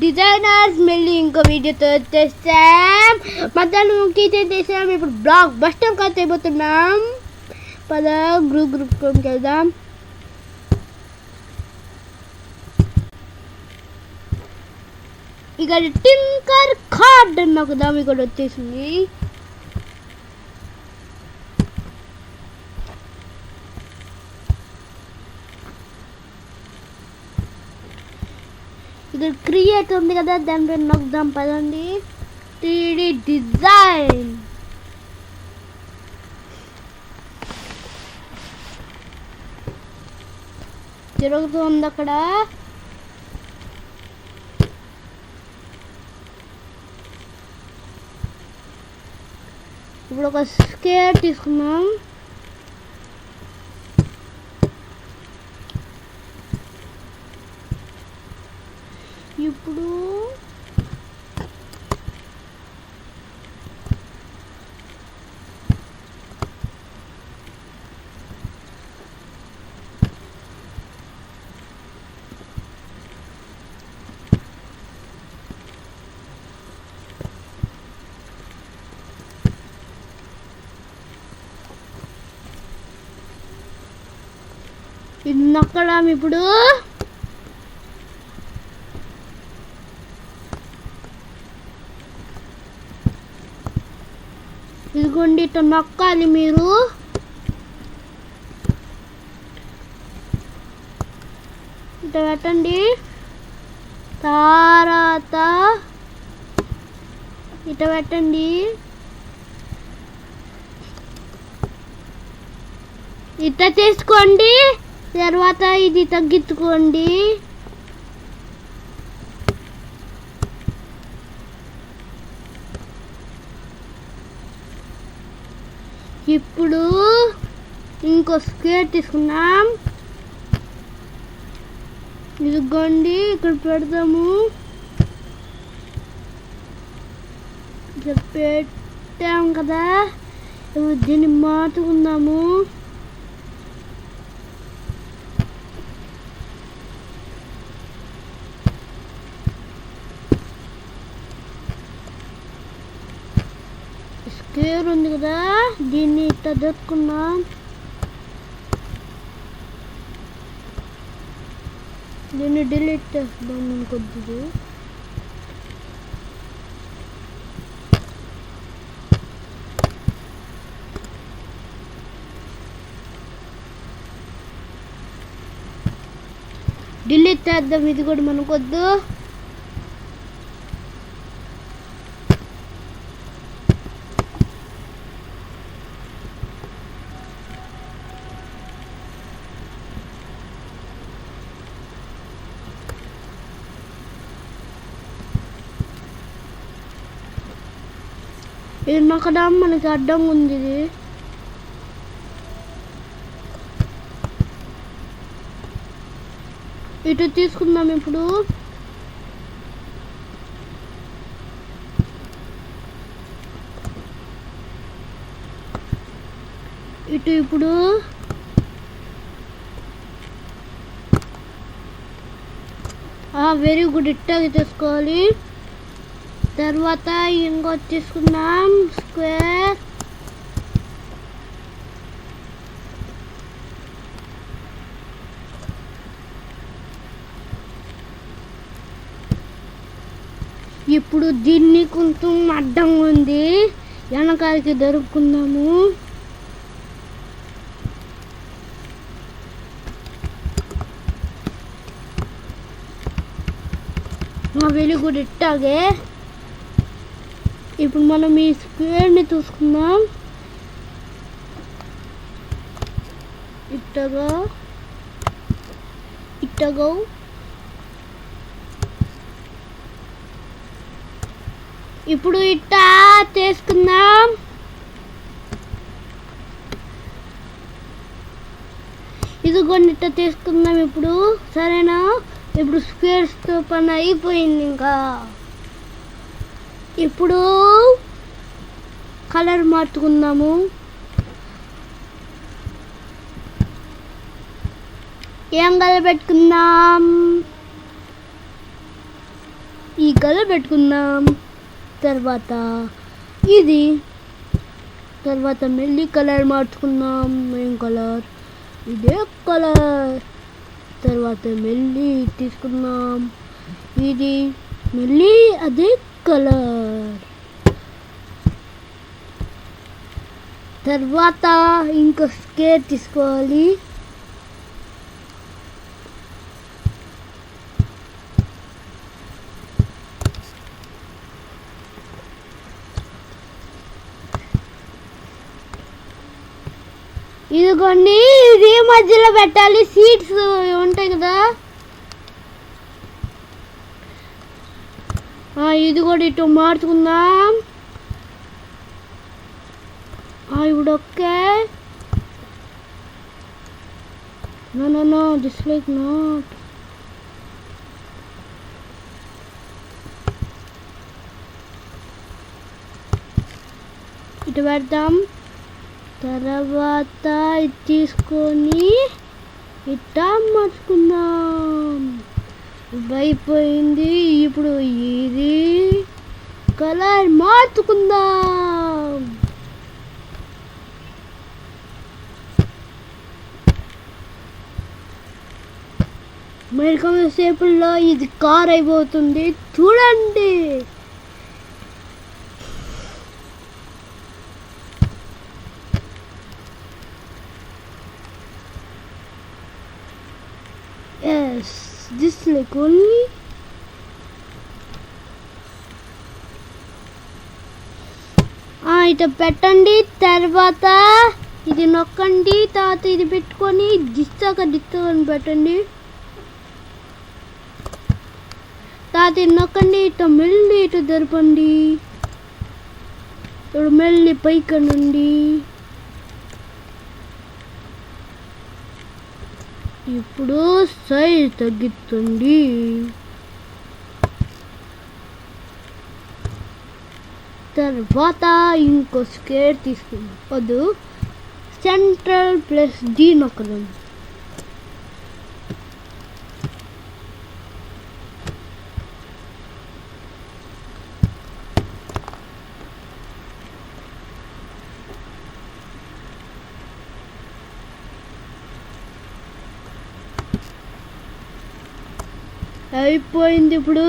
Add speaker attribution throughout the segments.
Speaker 1: Designers మళ్ళీ ఇంకో వీడియోతో వచ్చేసాం. మధ్యాహ్నం కిచెన్ చేసాం. ఇప్పుడు బ్లాక్ బస్టర్ కట్ అయిపోతున్నాం. పద గ్రూప్ వెళ్దాం. ఇక్కడ టింకర్ కార్డ్ అని ఒక దామి కూడా వచ్చేసింది. ఇక్కడ క్రియేట్ ఉంది కదా, దానిపై నొక్కుదాం పదండి. 3D డిజైన్ తిరుగుతుంది అక్కడ. ఇప్పుడు ఒక స్కేర్ తీసుకున్నాం. ఇప్పుడు ఇది నొక్కడం. ఇప్పుడు ఇదిగోండి ఇట్లా నొక్కాలి మీరు. ఇట్లా పెట్టండి. తర్వాత ఇట్లా పెట్టండి. ఇట్లా చేసుకోండి. తర్వాత ఇది తగ్గించుకోండి. ఇప్పుడు ఇంకో స్క్వేర్ తీసుకున్నాం. ఇదిగోండి ఇక్కడ పెడదాము. పెట్టాం కదా, దీన్ని మార్చుకుందాము. స్క్వేర్ ఉంది కదా, దీన్ని ఇట్లా దొరుకున్నాం. దీన్ని డిలీట్ చేద్దాం కొద్దిగా. డిలీట్ చేద్దాం, ఇది కూడా మనకొద్దు. ఇది నొక్కడం మనకి అడ్డం ఉంది. ఇది ఇటు తీసుకుందాం. ఇప్పుడు ఇటు ఇప్పుడు వెరీ గుడ్. ఇట్టాగే తీసుకోవాలి. తర్వాత ఇంకోటి తీసుకుందాం స్క్వేర్. ఇప్పుడు దీన్ని కొంచెం అడ్డంగా ఉంది, వెనకాలకి దొరుకుకుందాము. Very good. ఇట్టాగే ఇప్పుడు మనం ఈ స్క్వేర్ని చూసుకుందాం. ఇట్టగా ఇట్టగా ఇప్పుడు ఇట్టా చేసుకుందాం. ఇది కొన్ని ఇట్ట చేసుకుందాం ఇప్పుడు. సరేనా? ఇప్పుడు స్క్వేర్స్తో పని అయిపోయింది. ఇంకా ఇప్పుడు కలర్ మార్చుకుందాము. ఏం కలర్ పెట్టుకుందాం? కలర్ పెట్టుకుందాం. తర్వాత ఇది తర్వాత మెల్లి కలర్ మార్చుకుందాం. ఏం కలర్? ఇదే కలర్. తర్వాత మెల్లి తీసుకుందాం. ఇది మెల్లి అదే కలర్. తర్వాత ఇంకో స్కేర్ తీసుకోవాలి. ఇదిగోండి, ఇది మధ్యలో పెట్టాలి. సీడ్స్ ఉంటాయి కదా, ఇది కూడా ఇటు మార్చుకుందాం. ఇప్పుడు okay. No this like not. ఇటు పెడదాం. తర్వాత ఇది తీసుకొని ఇట్టా మార్చుకుందాం. అయిపోయింది. ఇప్పుడు ఇది కలర్ మార్చుకుందాం. మరి కొంతసేపుల్లో ఇది కార్ అయిపోతుంది. చూడండి. Yes, this like only. ఇటు పెట్టండి. తర్వాత ఇది నొక్కండి. తర్వాత ఇది పెట్టుకొని డిస్టాక అని పెట్టండి. తర్వాత ఇది నొక్కండి. ఇటు మెల్లి ఇటు జరపండి. ఇప్పుడు మెల్లి పైకనండి. ఇప్పుడు సైజ్ తగ్గిస్తుంది. తర్వాత ఇంకో స్కేర్ తీసుకుందాం. వద్దు, సెంట్రల్ ప్లస్ డి నొక్కదాం. అయిపోయింది. ఇప్పుడు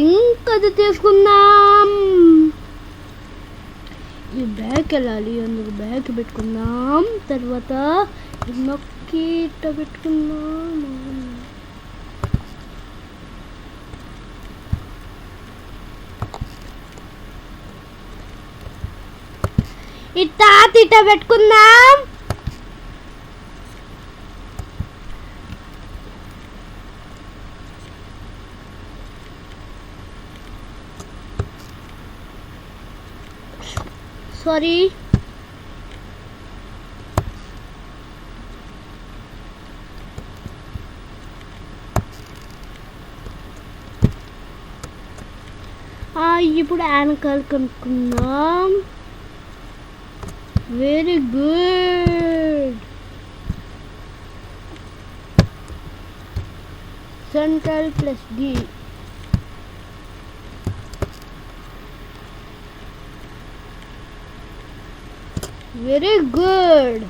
Speaker 1: ఇంకా తీసుకుందాం. ఈ బ్యాగ్ వెళ్ళాలి, అందుకు బ్యాగ్ పెట్టుకుందాం. తర్వాత నొక్కి ఇట్ట పెట్టుకుందాం. ఇట్ట పెట్టుకుందాం. సారీ. ఇప్పుడు యానకాలు కనుక్కుందాం. Very good. Central plus D. Very good.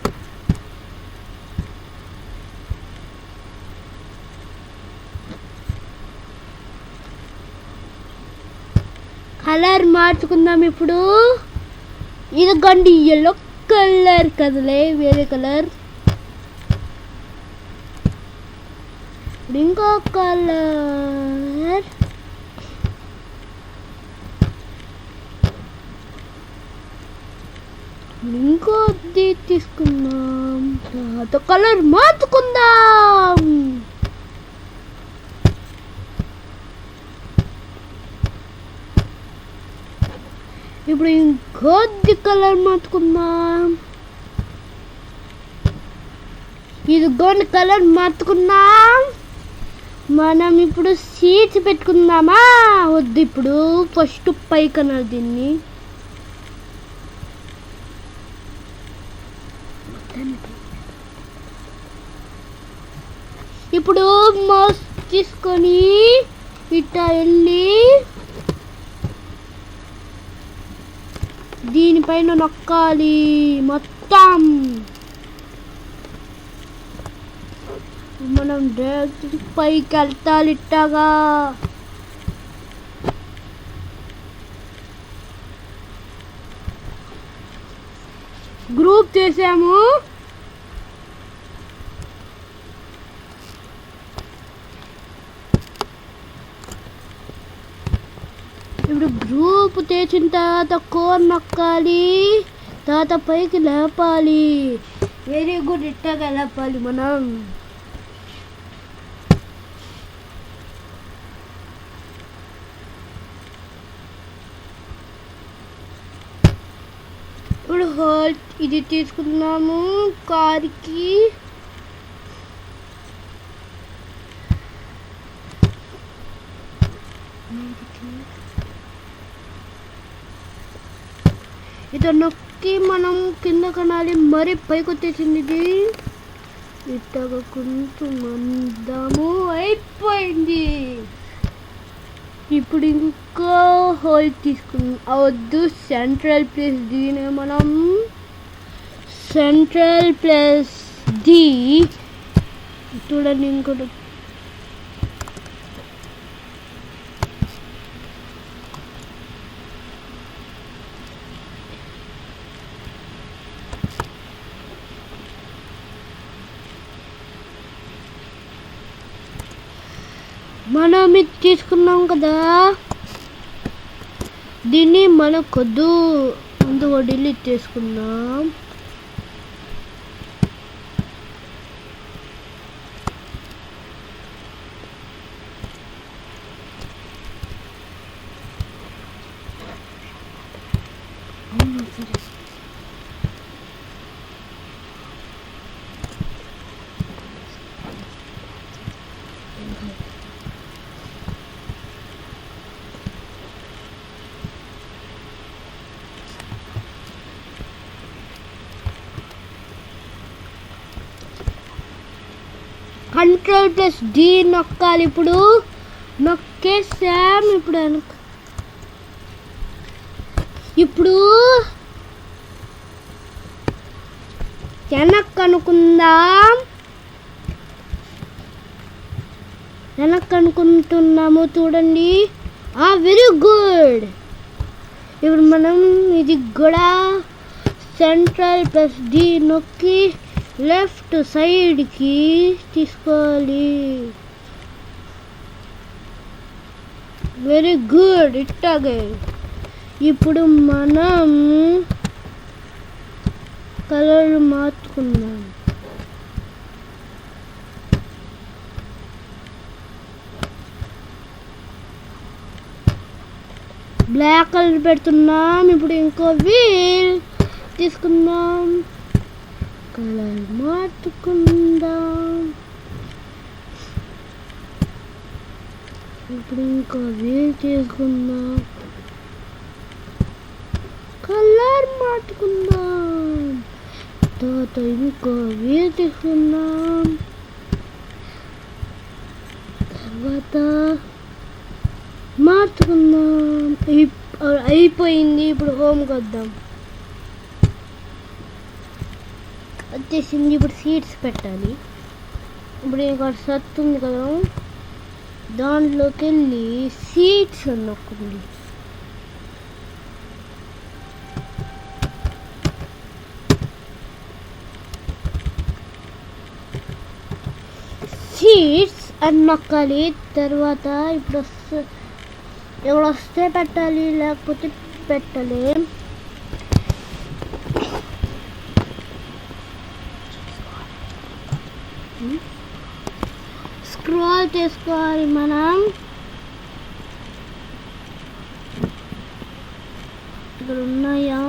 Speaker 1: Colour మార్చుకుందాం. ఇప్పుడు ఇదిగోండి, ఎల్లో కలర్ కదలే, వేరే కలర్. ఇంకో కలర్. ఇంకోది తీసుకుందాం. తర్వాత కలర్ మార్చుకుందాం. ఇప్పుడు ఇంకొద్ది కలర్ మార్చుకుందాం. ఇదిగోండి కలర్ మార్చుకుందాం. మనం ఇప్పుడు సీట్స్ పెట్టుకుందామా వద్దు. ఇప్పుడు ఫస్ట్ పైకన్నారు దీన్ని. ఇప్పుడు మౌస్ తీసుకొని ఇట్లా వెళ్ళి దీనిపైన నొక్కాలి మొత్తం. మనం డైరెక్ట్ పైకి వెళ్తాలి ఇట్టగా. గ్రూప్ చేసాము. ఇప్పుడు గ్రూప్ తెచ్చిన తర్వాత కోర్ నొక్కాలి, తర్వాత పైకి లేపాలి. వెరీ గుడ్, ఇట్టగా లేపాలి మనం. ఇప్పుడు హోల్ ఇది తీసుకున్నాము కార్కి. ఇది నొక్కి మనం కింద కనాలి. మరి పైకి వచ్చేసింది ఇది. ఇట్టగా కొంచెం అందాము. అయిపోయింది. ఇప్పుడు ఇంకా హోల్ తీసుకున్నాం. అవద్దు, సెంట్రల్ ప్లేస్ దీని మనం సెంట్రల్ ప్లేస్ ది చూడండి. ఇంకోటి మనం ఇది తీసుకున్నాం కదా, దీన్ని మనకొద్దు, అందుకు డిలీట్ చేసుకుందాం. కంట్రోల్ ప్లస్ డి నొక్కాలి. ఇప్పుడు నొక్కేసాం. ఇప్పుడు వెనక్కి అనుకుందాం. వెనక్కి అనుకుంటున్నాము చూడండి. Very good. ఇప్పుడు మనం ఇది కూడా సెంట్రల్ ప్లస్ డి నొక్కి లెఫ్ట్ సైడ్కి తీసుకోవాలి. వెరీ గుడ్, ఇట్టాగే. ఇప్పుడు మనం కలర్ మార్చుకుందాం. బ్లాక్ కలర్ పెడుతున్నాం. ఇప్పుడు ఇంకో వీల్ తీసుకుందాం, కలర్ మార్చుకుందాం. ఇప్పుడు ఇంకో వీల్ తీసుకుందాం, కలర్ మార్చుకుందాం. తర్వాత ఇంకో వీల్ తీసుకుందాం, తర్వాత మార్చుకుందాం. అయిపోయింది. ఇప్పుడు హోమ్కి వద్దాం. వచ్చేసింది. ఇప్పుడు సీట్స్ పెట్టాలి. ఇప్పుడు ఇక్కడ సత్తు ఉంది కదా, దాంట్లోకి వెళ్ళి సీట్స్ నొక్కండి. సీట్స్ అని నొక్కాలి. తర్వాత ఇప్పుడు వస్తే పెట్టాలి, లేకపోతే పెట్టలేం. స్క్రోల్ చేసుకోవాలి మనం. ఇక్కడ ఉన్నాయా?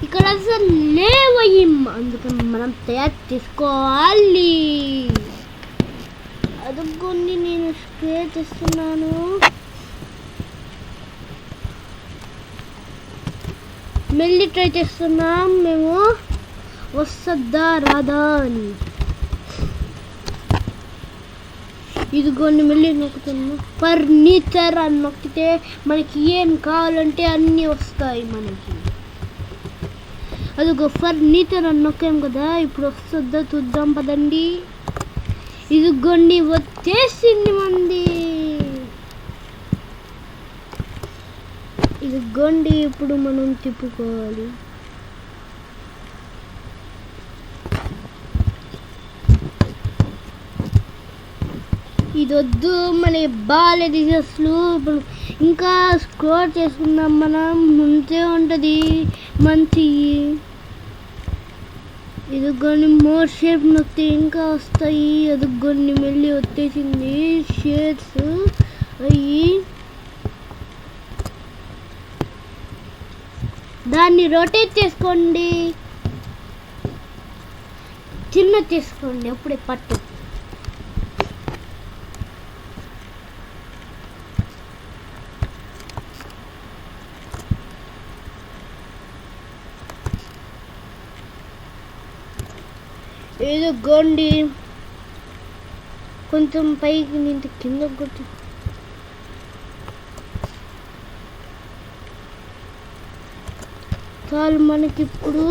Speaker 1: ఇక్కడ అసలు లేవయ్యి, అందుకని మనం తయారు చేసుకోవాలి. అదుగోండి నేను స్ప్రే చేస్తున్నాను. మళ్ళీ ట్రై చేస్తున్నాం మేము, వస్తుందా రాదా అని. ఇదిగోండి మళ్ళీ నొక్కుతున్నాం. ఫర్నిచర్ అని నొక్కితే మనకి ఏం కావాలంటే అన్నీ వస్తాయి మనకి. అదిగో ఫర్నిచర్ అని నొక్కాం కదా, ఇప్పుడు వస్తుందా చూద్దాం పదండి. ఇదిగోండి వచ్చేసింది మంది. ఇదిగోండి ఇప్పుడు మనం తిప్పుకోవాలి. ఇది వద్దు మనకి బాగాలేదు అసలు. ఇప్పుడు ఇంకా స్క్రోల్ చేసుకుందాం మనం, ముందే ఉంటుంది మంచి. ఇదిగోండి మోర్ షేప్ నొక్కితే ఇంకా వస్తాయి. అదిగోండి మళ్ళీ వచ్చేసింది షేడ్స్ అయ్యి. దాన్ని రొటేట్ చేసుకోండి, చిన్న చేసుకోండి అప్పుడే పట్టు. ఇదిగోండి కొంచెం పైకి నింటి కింద కొట్టి. చాలు మనకి ఇప్పుడు.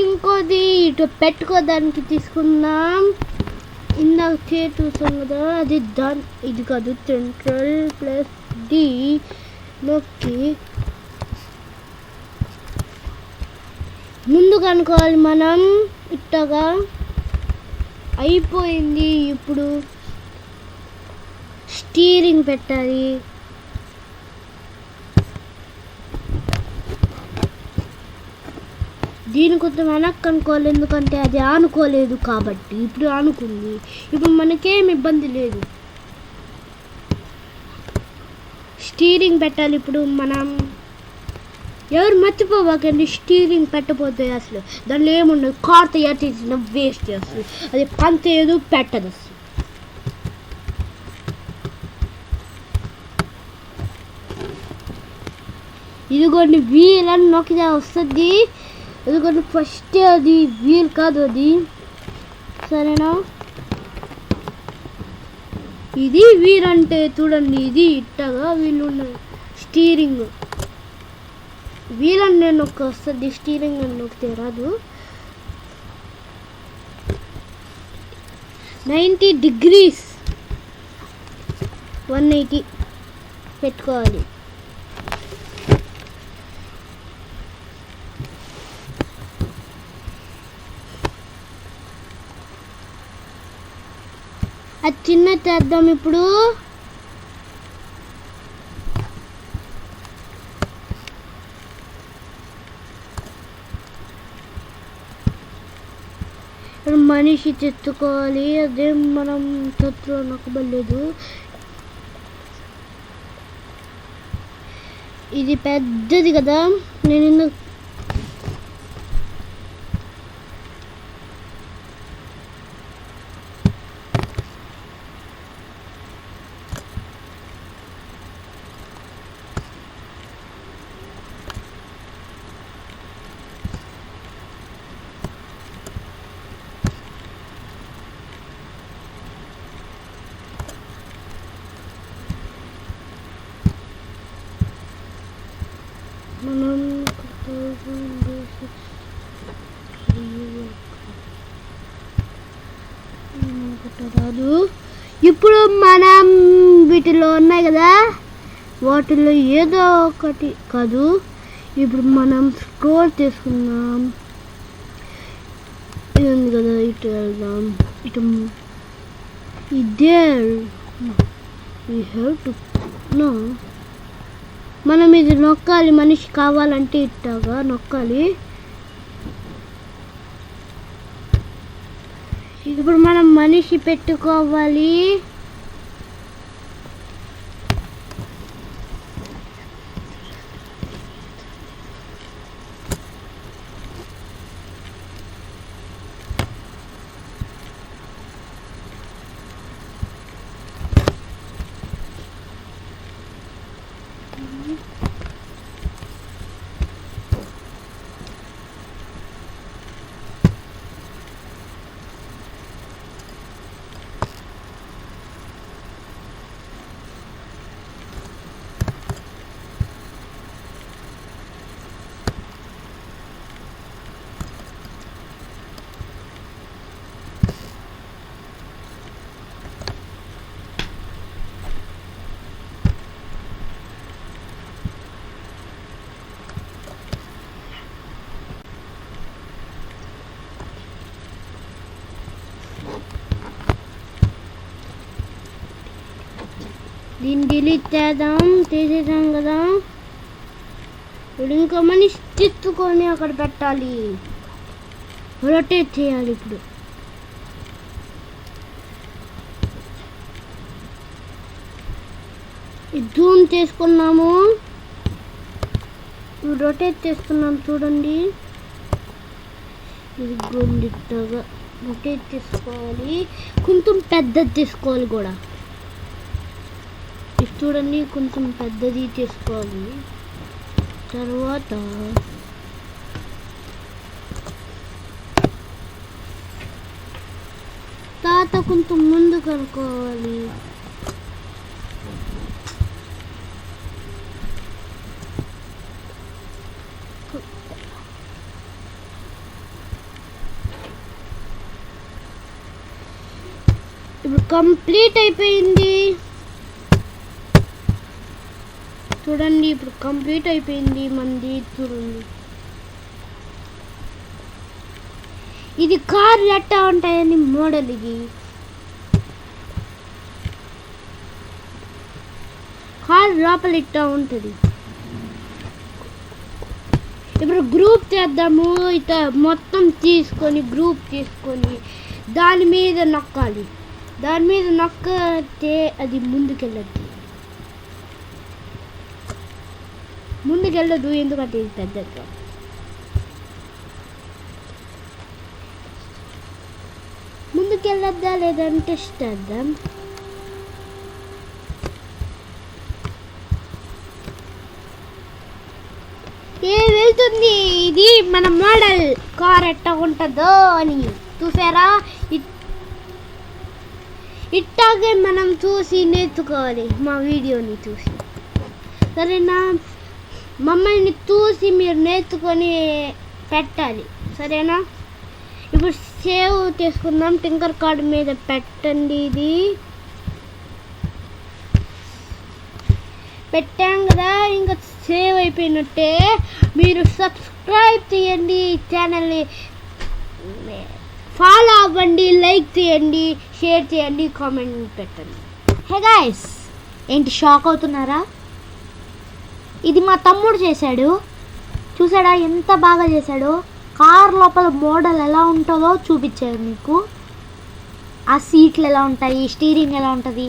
Speaker 1: ఇంకోది ఇటు పెట్టుకోదానికి తీసుకుందాం. ఇందాక చూసాం కదా, అది ఇది కాదు. Ctrl+D నొక్కి ముందుగా అనుకోవాలి మనం. ఇట్టగా అయిపోయింది. ఇప్పుడు స్టీరింగ్ పెట్టాలి. దీని కొంచెం వెనక్కి అనుకోవాలి, ఎందుకంటే అది ఆనుకోలేదు కాబట్టి. ఇప్పుడు ఆనుకుంది, ఇప్పుడు మనకేం ఇబ్బంది లేదు. స్టీరింగ్ పెట్టాలి ఇప్పుడు మనం. ఎవరు మర్చిపోవాకండి, స్టీరింగ్ పెట్టపోతే అసలు దానిలో ఏముండదు. కార్ తయారు చేసిన వేస్ట్ చేస్తుంది, అది పంతేదు పెట్టదు అసలు. ఇదిగోండి వీల్ అని నొక్కితే వస్తుంది. ఎందుకంటే ఫస్ట్ అది వీల్ కాదు, అది సరేనా. ఇది వీల్ అంటే చూడండి, ఇది ఇట్టగా వీళ్ళు ఉన్నది. స్టీరింగ్ వీల్ అంటే నొక్కి వస్తుంది, స్టీరింగ్ అని నొక్కితే రాదు. 90 degrees 180 పెట్టుకోవాలి. అది చిన్న చేద్దాం ఇప్పుడు. మనిషి తెచ్చుకోవాలి, అదే మనం చేతిలో నొక్కబడలేదు. ఇది పెద్దది కదా, నేను రాదు. ఇప్పుడు మనం వీటిలో ఉన్నాయి కదా, వాటిలో ఏదో ఒకటి కాదు. ఇప్పుడు మనం స్క్రోల్ చేసుకుందాం. ఇది ఉంది కదా, ఇటు వెళ్దాం. ఇటు ఇదే మనం ఇది నొక్కాలి. మనిషి కావాలంటే ఇట్టగా నొక్కాలి. ఇప్పుడు మనం మనిషి పెట్టుకోవాలి. దీన్ని డిలీట్ చేద్దాం, తీసేసాం కదా. ఇప్పుడు ఇంకా మనిషి తిత్తుకొని అక్కడ పెట్టాలి, రొటేట్ చేయాలి. ఇప్పుడు జూమ్ చేసుకున్నాము, రొటేట్ చేసుకున్నాం చూడండి. ఇది గుండిట్టగా రొటేట్ చేసుకోవాలి, కొంచెం పెద్దది తీసుకోవాలి కూడా. ఇది చూడండి, కొంచెం పెద్దది తీసుకోవాలి. తర్వాత కొంచెం ముందు కనుక్కోవాలి. ఇప్పుడు కంప్లీట్ అయిపోయింది చూడండి. ఇప్పుడు కంప్లీట్ అయిపోయింది మంది. చూడండి, ఇది కార్ ఎట్టా ఉంటాయని మోడల్. ఇది కార్ లోపల ఇట్టా ఉంటుంది. ఇప్పుడు గ్రూప్ చేద్దాము. ఇట మొత్తం తీసుకొని గ్రూప్ తీసుకొని దాని మీద నొక్కాలి. దాని మీద నొక్కితే అది ముందుకెళ్ళదు, ఎందుకంటే ఇది పెద్దగా. ముందుకెళ్ళద్దా లేదని టెస్ట్ చేద్దాం. వెళ్తుంది. ఇది మన మోడల్ కార్ ఎట్టా ఉంటుందో అని చూసారా. ఇట్టాగే మనం చూసి నేర్చుకోవాలి, మా వీడియోని చూసి. సరేనా, మమ్మల్ని చూసి మీరు నేర్చుకొని పెట్టాలి, సరేనా. ఇప్పుడు సేవ్ చేసుకుందాం. టింకర్ కార్డ్ మీద పెట్టండి. ఇది పెట్టాం కదా, ఇంకా సేవ్ అయిపోయినట్టే. మీరు సబ్స్క్రైబ్ చేయండి, ఛానల్ని ఫాలో అవ్వండి, లైక్ చేయండి, షేర్ చేయండి, కామెంట్ పెట్టండి.
Speaker 2: హే గాయ్స్, ఏంటి షాక్ అవుతున్నారా? ఇది మా తమ్ముడు చేశాడు. చూసాడా ఎంత బాగా చేశాడో. కార్ లోపల మోడల్ ఎలా ఉంటుందో చూపించాడు మీకు. ఆ సీట్లు ఎలా ఉంటాయి, స్టీరింగ్ ఎలా ఉంటుంది,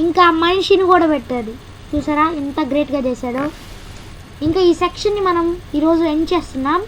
Speaker 2: ఇంకా మనిషిని కూడా పెట్టాడు. చూసారా ఎంత గ్రేట్గా చేశాడో. ఇంకా ఈ సెక్షన్ని మనం ఈరోజు ఎండ్ చేస్తున్నాం.